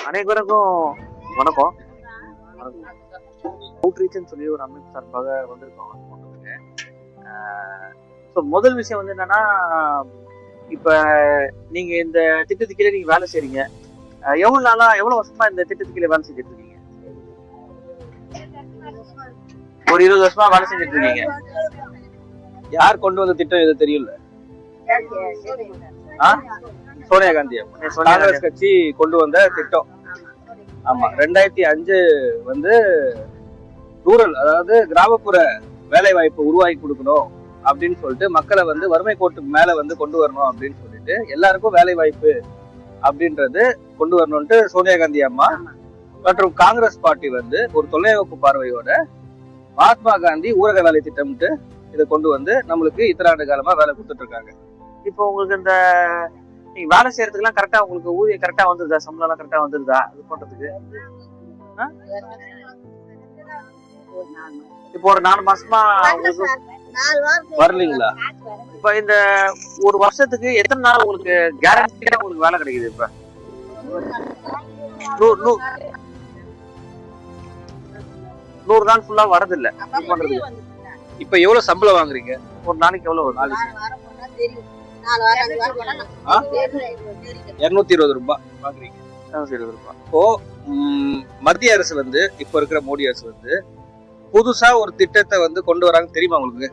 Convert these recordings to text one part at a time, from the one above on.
அனைவருக்கும் வணக்கம். அவுட்ரீச்னு சொல்லி ஒரு அமைப்பு சார்பாக வந்திருக்கோம். முதல் விஷயம் வந்து என்னன்னா, இப்ப நீங்க இந்த திட்டத்துக்கு கீழே நீங்க வேலை செய்றீங்க. எவ்வளவு வருஷமா இந்த திட்டத்துக்கு கீழே வேலை செஞ்சுட்டு இருக்கீங்க? ஒரு 20 வருஷமா வேலை செஞ்சுட்டு இருக்கீங்க. யார் கொண்டு வந்த திட்டம் இது தெரியல. சோனியா காந்தி காங்கிரஸ் கட்சி கொண்டு வந்த திட்டம். ஆமா, 2005 வந்து ரூரல், அதாவது கிராமப்புற வேலை வாய்ப்பு உருவாக்கி கொடுக்கணும் அப்படின்னு சொல்லிட்டு மக்களை வந்து வறுமை கோட்டுக்கு மேல வந்து கொண்டு வரணும் அப்படின்னு சொல்லிட்டு எல்லாருக்கும் வேலை வாய்ப்பு அப்படின்றது கொண்டு வரணும்ட்டு சோனியா காந்தி அம்மா மற்றும் காங்கிரஸ் பார்ட்டி வந்து ஒரு தொலைநோக்கு பார்வையோட மகாத்மா காந்தி ஊரக வேலை திட்டம்ட்டு இதை கொண்டு வந்து நம்மளுக்கு இத்தனை ஆண்டு காலமா வேலை கொடுத்துட்டு இருக்காங்க. இப்போ உங்களுக்கு இந்த நீங்க வேலை செய்யறதுக்குலாம் கரெக்டா உங்களுக்கு ஊதியம் கரெக்டா வந்துருதா? சம்பளம் எல்லாம் கரெக்டா வந்துருதா? இது பண்றதுக்கு இப்போ ஒரு 4 மாசமா வரலீங்களா? இப்ப இந்த ஒரு வருஷத்துக்கு எத்தனை நாள் உங்களுக்கு கேரண்டியா உங்களுக்கு வேலை கிடைக்குது? இப்ப 100 நாள் ஃபுல்லா வரது இல்ல. இப்ப எவ்வளவு சம்பளம் வாங்குறீங்க? ஒரு நாளைக்கு எவ்வளவு? ஒரு நாளைக்கு 220 ரூபாய் வாங்குறீங்க. 220 ரூபாய். இப்போ மத்திய அரசு வந்து இப்ப இருக்கிற மோடி அரசு வந்து புதுசா ஒரு திட்டத்தை வந்து கொண்டு வராங்க. தெரியுமா உங்களுக்கு?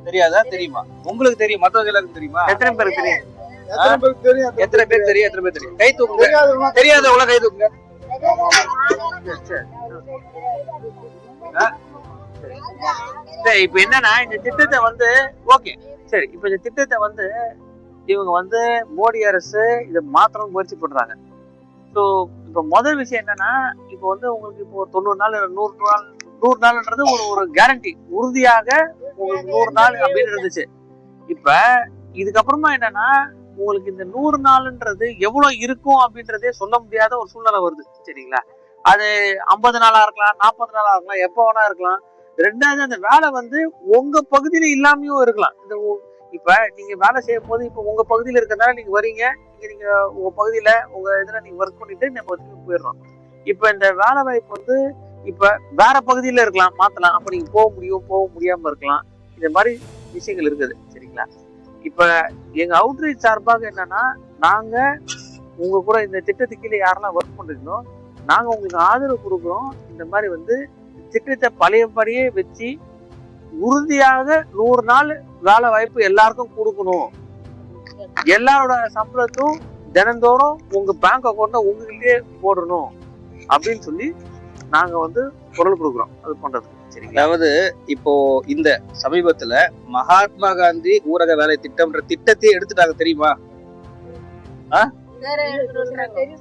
தெரியாதா? தெரியுமா? உங்களுக்கு தெரியும், மற்றவங்க எல்லாருக்கும் தெரியுமா? எத்தனை பேருக்கு தெரியும்? எத்தனை பேர் தெரியும்? எத்தனை பேர் தெரியும்? கை தூக்குங்க. தெரியாதவங்கள கை தூக்குங்க. இப்ப என்னன்னா, இந்த திட்டத்தை வந்து ஓகே சரி, இப்ப இந்த திட்டத்தை வந்து இவங்க வந்து மோடி அரசு இதை மாத்திரம் முயற்சி பண்றாங்க. ஸோ இப்ப முதல் விஷயம் என்னன்னா, இப்ப வந்து உங்களுக்கு இப்போ 90 நாள் 100 நாள்ன்றது ஒரு கேரண்டி, உறுதியாக உங்களுக்கு 100 நாள் அப்படின்னு இருந்துச்சு. இப்ப இதுக்கப்புறமா என்னன்னா, உங்களுக்கு இந்த 100 நாள்ன்றது எவ்வளவு இருக்கும் அப்படின்றதே சொல்ல முடியாத ஒரு சூழ்நிலை வருது. சரிங்களா? அது 50 நாளா இருக்கலாம், 40 நாளா இருக்கலாம், எப்ப வேணா இருக்கலாம். ரெண்டாவது, அந்த வேலை வந்து உங்க பகுதியில இல்லாமையும் இருக்கலாம். இப்ப நீங்க வேலை செய்யும் போது இப்ப உங்க பகுதியில இருக்கிறதுனால நீங்க வரீங்க, நீங்க உங்க பகுதியில உங்க இதுல நீங்க ஒர்க் பண்ணிட்டு நம்ம போயிடுறோம். இப்ப இந்த வேலை வாய்ப்பு வந்து இப்ப வேற பகுதியில இருக்கலாம், மாத்தலாம். அப்ப நீங்க போக முடியாம இருக்கலாம். இந்த மாதிரி விஷயங்கள் இருக்குது. சரிங்களா? இப்ப எங்க அவுட்ரீச் சார்பாக என்னன்னா, நாங்க உங்க கூட இந்த திட்டத்துக்கு கீழே யாரெல்லாம் ஒர்க் பண்றீங்களோ நாங்க உங்களுக்கு ஆதரவு கொடுக்குறோம். இந்த மாதிரி வந்து திட்டத்தை பழையபடியே வச்சு உறுதியாக 100 நாள் வேலை வாய்ப்பு எல்லாருக்கும் கொடுக்கணும். எல்லாரோட சம்பளத்தும் தினந்தோறும் உங்க பேங்க் அக்கௌண்ட்ல உங்ககிட்டயே போடணும் அப்படின்னு சொல்லி நாங்க வந்து குரல் கொடுக்குறோம். அது பண்றது. சரி, அதாவது இப்போ இந்த சமீபத்துல மகாத்மா காந்தி ஊரக வேலை திட்டம்ன்ற திட்டத்தையே எடுத்துட்டாங்க. தெரியுமா?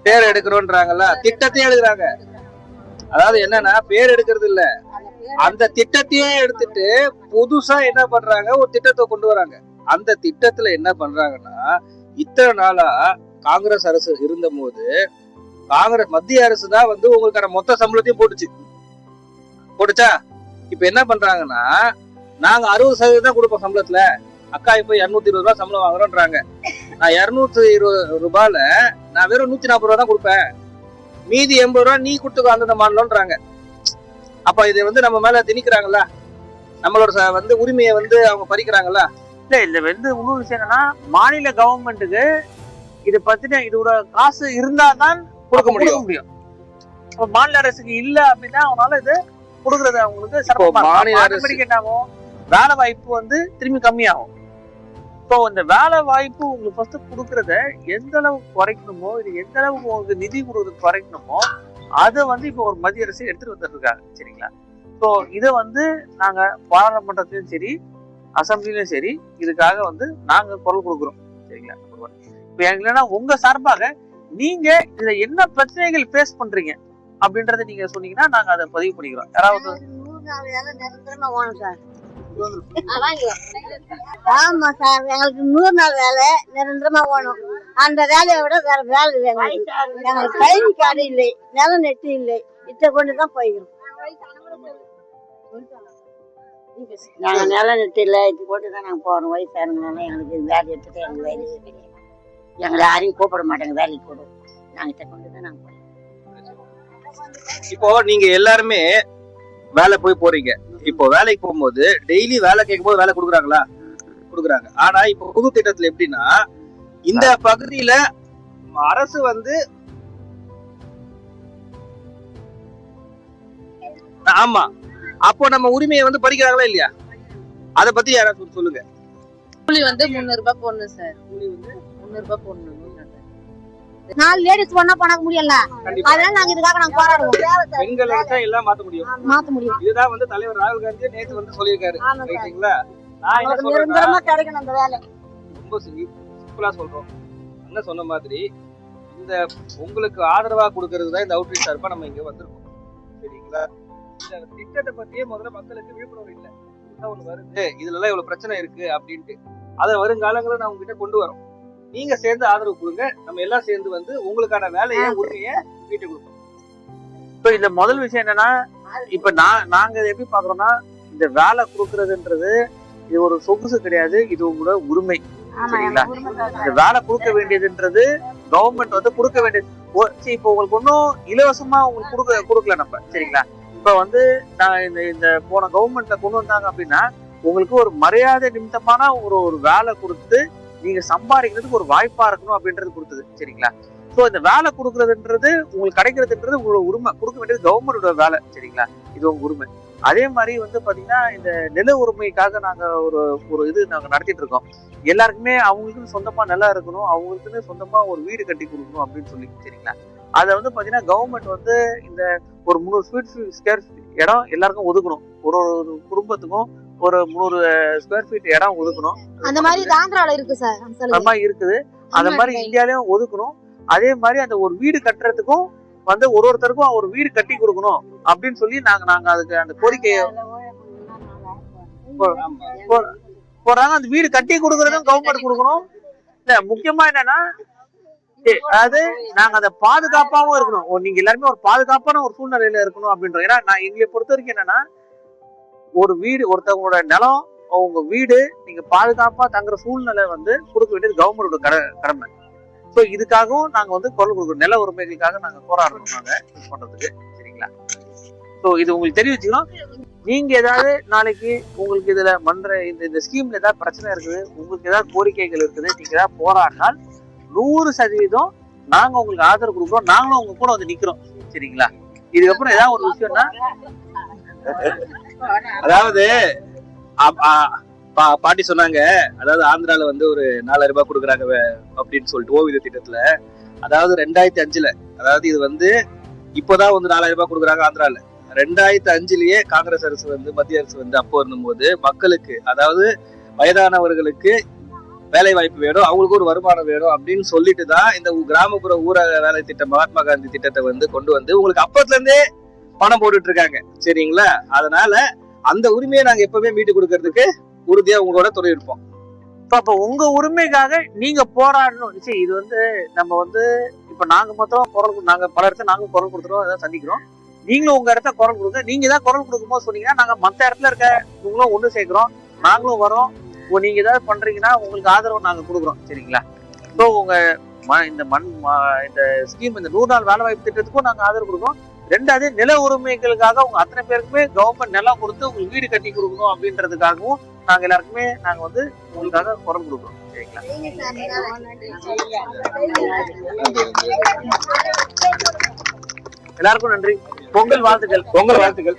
பேர் எடுக்கிறோன்றாங்கல்ல, திட்டத்தையே எடுக்கிறாங்க. அதாவது என்னன்னா, பேர் எடுக்கிறது இல்ல, அந்த திட்டத்தையே எடுத்துட்டு புதுசா என்ன பண்றாங்க, ஒரு திட்டத்தை கொண்டு வராங்க. அந்த திட்டத்துல என்ன பண்றாங்கன்னா, இத்தனை நாளா காங்கிரஸ் அரசு இருந்த போது மத்திய அரசு தான் வந்து உங்களுக்கான மொத்த சம்பளத்தையும் போட்டுச்சா. இப்ப என்ன பண்றாங்கன்னா, நாங்க 60% தான் கொடுப்போம் சம்பளத்துல. அக்கா இப்ப 220 ரூபாய் சம்பளம் வாங்குறோன்றாங்க. நான் 220 ரூபாயில நான் வெறும் 140 ரூபா தான் கொடுப்பேன், மீதி 80 ரூபா நீ கொடுத்துக்கோ அந்த மாநிலம்ன்றாங்க. அப்ப இதை வந்து நம்ம மேல திணிக்கிறாங்கல்ல, நம்மளோட வந்து உரிமையை வந்து அவங்க பறிக்கிறாங்கல்ல. இல்ல, இதுல வந்து இன்னொரு விஷயம் என்னன்னா, மாநில கவர்மெண்ட்டுக்கு இதை பத்தின இதோட காசு இருந்தாதான் கொடுக்க முடியும். மாநில அரசுக்கு இல்ல அப்படின்னா அவனால இது கொடுக்கறது அவங்களுக்கு மாநில அரசு என்ன ஆகும், வேலை வாய்ப்பு வந்து திரும்பி கம்மியாகும். இப்போ இந்த வேலை வாய்ப்பு உங்களுக்கு ஃபர்ஸ்ட் கொடுக்கறத எந்த அளவுக்கு குறைக்கணுமோ, இது எந்த அளவுக்கு உங்களுக்கு நிதி கொடுக்கறது குறைக்கணுமோ அதை வந்து இப்போ ஒரு மத்திய அரசு எடுத்துட்டு வந்துட்டு இருக்காங்க. சரிங்களா? ஸோ இதை வந்து நாங்க பாராளுமன்றத்திலும் சரி, அசம்பிளிலும் சரி, இதுக்காக வந்து நாங்க குரல் கொடுக்குறோம். சரிங்களா? இப்போ இல்லைன்னா உங்க சார்பாக நீங்க இதுல என்ன பிரச்சனைகள் ஃபேஸ் பண்றீங்க அப்படின்றத நீங்க சொன்னீங்கன்னா நாங்க அதை பதிவு பண்ணிக்கிறோம். யாராவது ஆமா சார், எங்களுக்கு 100 நாள் வேலை நிரந்தரமா வேணும். அந்த வேலையை விட வேற வேலை இல்லை. எங்களுக்கு டைம் கார்டு இல்லை, நிலம் நெட்டு இல்லை, இதை கொண்டுதான் போய்க்கிறோம். நாங்க நிலம் நெட்டு இல்லை, இது கொண்டுதான் நாங்க போறோம். வயசானதுனால எங்களுக்கு வேலை எடுத்துட்டு எங்களுக்கு வேலை செய்ய, எங்களை யாரையும் கூப்பிட மாட்டாங்க வேலைக்கு கூட. நாங்க இதை கொண்டுதான் நாங்க போறோம். இப்போ நீங்க எல்லாருமே வேலை போறீங்க. இப்போ வேலைக்கு போகும்போது டெய்லி வேலை கேட்கும் போது வேலை கொடுக்குறாங்களா? கொடுக்குறாங்க. ஆனா இப்போ புது திட்டத்துல எப்படின்னா, இந்த பகுதியில அரசு வந்து ஆமா, அப்போ நம்ம உரிமையை வந்து பறிக்கிறாங்களா இல்லையா? அத பத்தி யாராவது சொல்லுங்க. கூலி வந்து 300 ரூபாய் போடணும் சார். கூலி வந்து 300 ரூபாய் போடணும். 4 லேடிஸ் ஒண்ணா பண்ண முடியல. அதனால நாங்க இதுக்காக போராடுவோம். பெண்களை வச்சா எல்லாம் மாத்த முடியும். இதுதான் வந்து தலைவர் ராகுல் காந்தி நேத்து வந்து சொல்லியிருக்காரு. ரைட்டுங்களா? நான் என்ன நிரந்தரமா கிடைக்கணும் அந்த வேலை. ரொம்ப சிம்பிளா சொல்றோம். என்ன சொன்ன மாதிரி இந்த உங்களுக்கு ஆதரவா கொடுக்கறது தான் இந்த அவுட்ரீச் சார்பா நம்ம இங்க வந்திருக்கோம். சரிங்களா? இந்த திட்டத்தை பத்தியே முதல்ல மக்களுக்கு விழிப்புணர்வு இல்லை. ஒண்ணு வருது, இதுல எல்லாம் இவ்வளவு பிரச்சனை இருக்கு அப்படின்ட்டு அதை வருங்காலங்களை நான் உங்ககிட்ட கொண்டு வரோம். நீங்க சேர்ந்து ஆதரவு கொடுங்க. நம்ம எல்லாம் சேர்ந்து வந்து உங்களுக்கான வேலையை உரிமையை வீட்டு கொடுப்போம். இப்ப இந்த முதல் விஷயம் என்னன்னா, இப்ப நாங்க எப்படி பாக்குறோம்னா, இந்த வேலை கொடுக்கறதுன்றது இது ஒரு சொகுசு கிடையாது, இது உங்களோட உரிமை. சரிங்களா? இந்த வேலை கொடுக்க வேண்டியதுன்றது கவர்மெண்ட் வந்து கொடுக்க வேண்டியது. இப்ப உங்களுக்கு ஒன்னும் இலவசமா உங்களுக்கு கொடுக்கல நம்ம. சரிங்களா? இப்ப வந்து நான் இந்த போன கவர்மெண்ட்ல கொண்டு வந்தாங்க அப்படின்னா, உங்களுக்கு ஒரு மரியாதை நிமித்தமான ஒரு வேலை கொடுத்து நீங்க சம்பாதிக்கிறதுக்கு ஒரு வாய்ப்பா இருக்கணும் அப்படின்றது கொடுத்தது. சரிங்களா? சோ இந்த வேலை கொடுக்கறதுன்றது உங்களுக்கு கிடைக்கிறதுன்றது உங்களோட உரிமை. கொடுக்க வேண்டியது கவர்மெண்டோட வேலை. சரிங்களா? இது உங்க உரிமை. அதே மாதிரி வந்து பாத்தீங்கன்னா, இந்த நில உரிமைக்காக நாங்க ஒரு இது நாங்க நடத்திட்டு இருக்கோம். எல்லாருக்குமே அவங்களுக்குன்னு சொந்தமா நிலம் இருக்கணும், அவங்களுக்குன்னு சொந்தமா ஒரு வீடு கட்டி கொடுக்கணும் அப்படின்னு சொல்லி. சரிங்களா? அதை வந்து பாத்தீங்கன்னா கவர்மெண்ட் வந்து இந்த ஒரு 300 ஸ்கொயர் ஃபீட் இடம் எல்லாருக்கும் ஒதுக்கணும். ஒரு குடும்பத்துக்கும் ஒரு 300 ஸ்கொயர் ஃபீட் இடம் ஒதுக்கணும். அந்த மாதிரி ஆந்திரால இருக்கு சார். அந்த மாதிரி இருக்குது. அந்த மாதிரி இந்தியாலயும் ஒதுக்கணும். அதே மாதிரி அந்த ஒரு வீடு கட்டுறதுக்கும் வந்து ஒருத்தருக்கும் ஒரு வீடு கட்டி கொடுக்கணும் அப்படின்னு சொல்லி நாங்க அதுக்கு அந்த கோரிக்கையை போறாங்க. அந்த வீடு கட்டி கொடுக்கறதும் கவர்மெண்ட் கொடுக்கணும். இல்ல முக்கியமா என்னன்னா, அதாவது நாங்க அதை பாதுகாப்பாவும் இருக்கணும். நீங்க எல்லாருமே ஒரு பாதுகாப்பான ஒரு சூழ்நிலையில இருக்கணும் அப்படின்றோம். ஏன்னா நான் எங்களை பொறுத்த வரைக்கும் என்னன்னா, ஒரு வீடு ஒருத்தவங்களோட நிலம் அவங்க வீடு நீங்க பாதுகாப்பா தங்குற சூழ்நிலை வந்து கொடுக்க வேண்டியது கவர்மெண்டோட கடமை. சோ இதுக்காகவும் நாங்க வந்து குரல் கொடுக்கணும். நில உரிமைகளுக்காக நாங்க போராடுறோம் நாங்க பண்றதுக்கு. சரிங்களா? சோ இது உங்களுக்கு தெரிவிச்சுக்கணும். நீங்க ஏதாவது நாளைக்கு உங்களுக்கு இதுல இந்த ஸ்கீம்ல ஏதாவது பிரச்சனை இருக்குது, உங்களுக்கு ஏதாவது கோரிக்கைகள் இருக்குது, நீங்க ஏதாவது போராடினால் 100% நாங்க உங்களுக்கு ஆதரவு கொடுக்குறோம். நாங்களும் உங்க கூட வந்து நிக்கிறோம். சரிங்களா? இதுக்கப்புறம் ஏதாவது ஒரு விஷயம்னா, அதாவது பாட்டி சொன்னாங்க, அதாவது ஆந்திரால வந்து ஒரு 4000 ரூபாய் கொடுக்குறாங்க அப்படின்னு சொல்லிட்டு ஓய்வூதிய திட்டத்துல. அதாவது 2005ல, அதாவது இது வந்து இப்போதான் வந்து 4000 ரூபாய் கொடுக்குறாங்க ஆந்திரால. 2005லயே காங்கிரஸ் அரசு வந்து மத்திய அரசு வந்து அப்போ இருந்தபோது மக்களுக்கு, அதாவது வயதானவர்களுக்கு வேலை வாய்ப்பு வேணும், அவங்களுக்கு ஒரு வருமானம் வேணும் அப்படின்னு சொல்லிட்டு தான் இந்த கிராமப்புற ஊரக வேலை திட்டம் மகாத்மா காந்தி திட்டத்தை வந்து கொண்டு வந்து உங்களுக்கு அப்பத்துல இருந்தே பணம் போட்டுட்டு இருக்காங்க. சரிங்களா? அதனால அந்த உரிமையை நாங்க எப்பவுமே மீட்டு கொடுக்கறதுக்கு உறுதியா உங்களோட துணை இருப்போம். அப்ப உங்க உரிமைக்காக நீங்க போராடணும். சரி, இது வந்து நம்ம வந்து இப்ப நாங்க மொத்தம் நாங்க பல இடத்துல நாங்களும் குரல் கொடுத்துறோம், ஏதாவது சந்திக்கிறோம். நீங்களும் உங்க இடத்த குரல் கொடுங்க. நீங்க தான் குரல் கொடுக்கும் போது சொன்னீங்கன்னா நாங்க மத்த இடத்துல இருக்க உங்களும் ஒண்ணு சேர்க்கிறோம், நாங்களும் வரோம். நீங்க ஏதாவது பண்றீங்கன்னா உங்களுக்கு ஆதரவு நாங்க கொடுக்குறோம். சரிங்களா? ஸோ உங்க இந்த ஸ்கீம், இந்த 100 நாள் வேலை வாய்ப்பு திட்டத்துக்கும் நாங்க ஆதரவு கொடுக்குறோம். 2வது நில உரிமைகளுக்காக உங்க அத்தனை பேருக்குமே கவர்மெண்ட் நிலம் கொடுத்து உங்களுக்கு வீடு கட்டி கொடுக்கணும் அப்படின்றதுக்காகவும் நாங்க எல்லாருக்குமே நாங்க வந்து உங்களுக்காக குரல் கொடுக்குறோம். சரிங்களா? எல்லாருக்கும் நன்றி. பொங்கல் வாழ்த்துக்கள்.